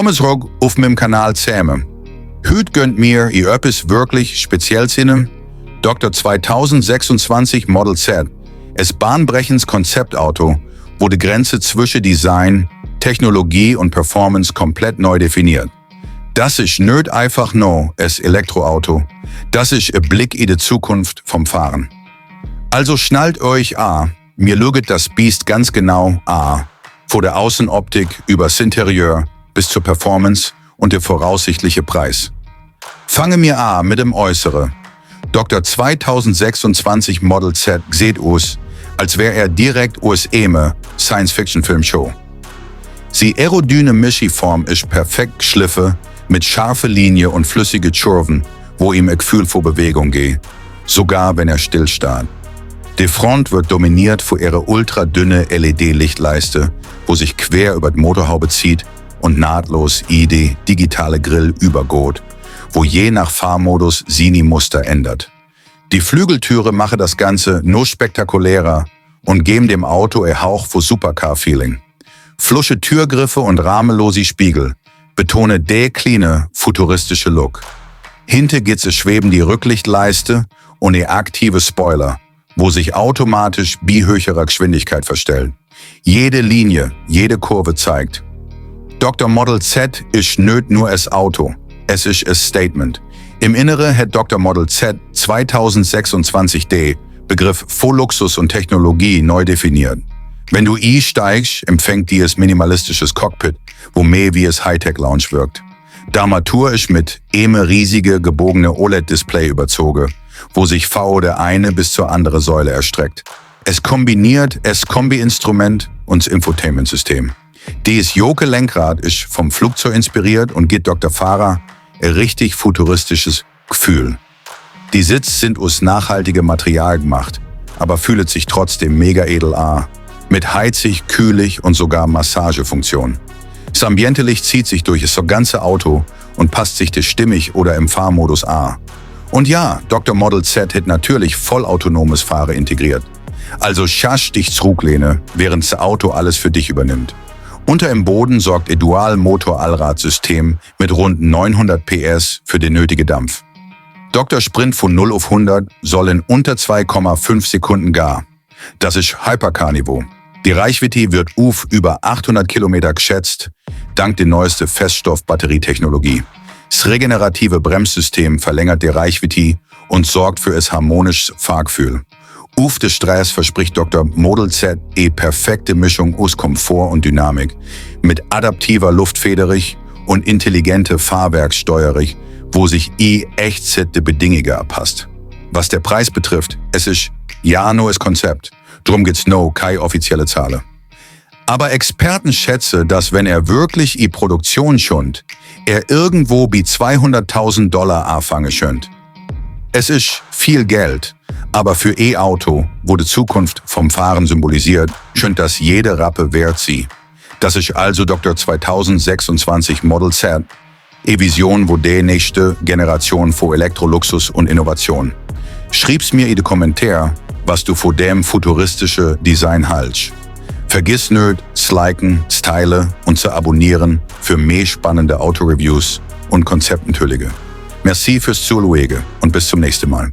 Willkommen zurück auf meinem Kanal Zähme. Heute gönnt mir ihr etwas wirklich speziell Sinne. Dr. 2026 Model Z ist bahnbrechendes Konzeptauto, wo die Grenze zwischen Design, Technologie und Performance komplett neu definiert. Das ist nicht einfach nur ein Elektroauto, das ist ein Blick in die Zukunft vom Fahren. Also schnallt euch an, mir luget das Biest ganz genau an, von der Außenoptik übers Interieur bis zur Performance und der voraussichtliche Preis. Fange mir an mit dem Äußere. Dr. 2026 Model Z sieht aus, als wäre er direkt aus einer Science-Fiction-Film-Show. Die aerodyne Mischiform ist perfekt geschliffen, mit scharfe Linie und flüssige Kurven, wo ihm ein Gefühl vor Bewegung geht, sogar wenn er stillsteht. Die Front wird dominiert von ihrer ultradünne LED-Lichtleiste, wo sich quer über die Motorhaube zieht und nahtlos in die digitale Grill übergeht, wo je nach Fahrmodus seine Muster ändert. Die Flügeltüre machen das Ganze nur spektakulärer und geben dem Auto ein Hauch von Supercar-Feeling. Flusche Türgriffe und rahmenlose Spiegel betone der cleane, futuristische Look. Hinter gibt's schweben die Rücklichtleiste und der aktive Spoiler, wo sich automatisch bei höherer Geschwindigkeit verstellt. Jede Linie, jede Kurve zeigt. Dr. Model Z ist nicht nur ein Auto, es ist ein Statement. Im Inneren hat Dr. Model Z 2026D Begriff voll Luxus und Technologie neu definiert. Wenn du steigst, empfängt dir es minimalistisches Cockpit, wo mehr wie es Hightech-Lounge wirkt. Die Armatur ist mit riesige gebogene OLED-Display überzogen, wo sich V der eine bis zur andere Säule erstreckt. Es kombiniert das Kombi-Instrument und das Infotainment-System. Dieses Joke-Lenkrad ist vom Flugzeug inspiriert und gibt Dr. Fahrer ein richtig futuristisches Gefühl. Die Sitze sind aus nachhaltigem Material gemacht, aber fühlt sich trotzdem mega edel an, mit heizig, kühlig und sogar Massagefunktion. Das Ambientelicht zieht sich durch das ganze Auto und passt sich der stimmig oder im Fahrmodus an. Und ja, Dr. Model Z hat natürlich vollautonomes Fahren integriert. Also schasch dich zurücklehne, während das Auto alles für dich übernimmt. Unter im Boden sorgt ein Dual-Motor-Allradsystem mit rund 900 PS für den nötigen Dampf. Dr. Sprint von 0 auf 100 soll in unter 2,5 Sekunden gar. Das ist Hypercar-Niveau. Die Reichweite wird auf über 800 Kilometer geschätzt, dank der neuesten Feststoff-Batterietechnologie. Das regenerative Bremssystem verlängert die Reichweite und sorgt für ein harmonisches Fahrgefühl. Auf der Straße verspricht Dr. Model Z perfekte Mischung aus Komfort und Dynamik, mit adaptiver Luftfederung und intelligente Fahrwerkssteuerung, wo sich echtzeitliche Bedingungen anpasst. Was der Preis betrifft, es ist ja nur das Konzept, drum gibt's keine offizielle Zahl. Aber Experten schätzen, dass wenn er wirklich in Produktion schont, er irgendwo bei $200.000 anfangen schönt. Es ist viel Geld, aber für E-Auto, wo die Zukunft vom Fahren symbolisiert, schönt das jede Rappe wert sie. Das ist also Dr. 2026 Model Z, Vision, wo die nächste Generation vor Elektroluxus und Innovation. Schreib's mir in die Kommentare, was du vor dem futuristische Design hältst. Vergiss nicht, zu liken, zu teilen und zu abonnieren für mehr spannende Autoreviews und Konzeptentüllige. Merci fürs Zuschauen und bis zum nächsten Mal.